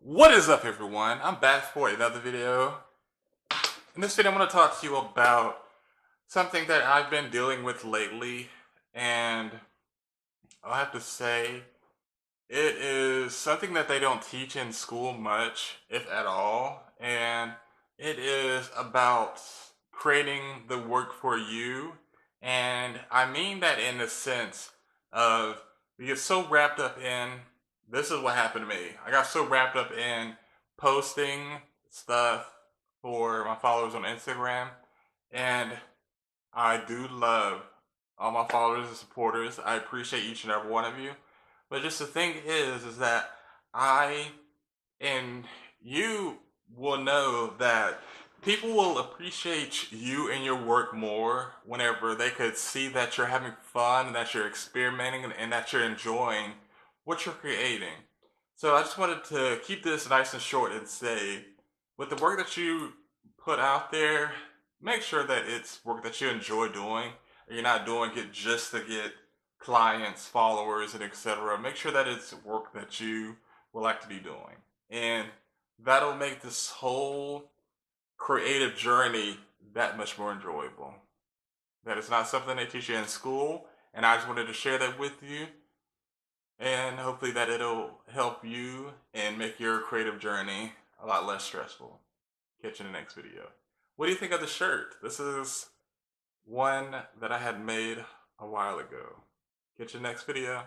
What is up, everyone? I'm back for another video. In this video I'm going to talk to you about something that I've been dealing with lately, and I'll have to say it is something that they don't teach in school much, if at all, and it is about creating the work for you. And I mean that in the sense of we get so wrapped up in this is what happened to me. I got so wrapped up in posting stuff for my followers on Instagram, and I do love all my followers and supporters. I appreciate each and every one of you. But just the thing is that I and you will know that people will appreciate you and your work more whenever they could see that you're having fun and that you're experimenting and that you're enjoying what you're creating. So I just wanted to keep this nice and short and say, with the work that you put out there, make sure that it's work that you enjoy doing. You're not doing it just to get clients, followers, and etc. Make sure that it's work that you would like to be doing. And that'll make this whole creative journey that much more enjoyable. That is not something they teach you in school, and I just wanted to share that with you. And hopefully that it'll help you and make your creative journey a lot less stressful. Catch you in the next video. What do you think of the shirt? This is one that I had made a while ago. Catch you next video.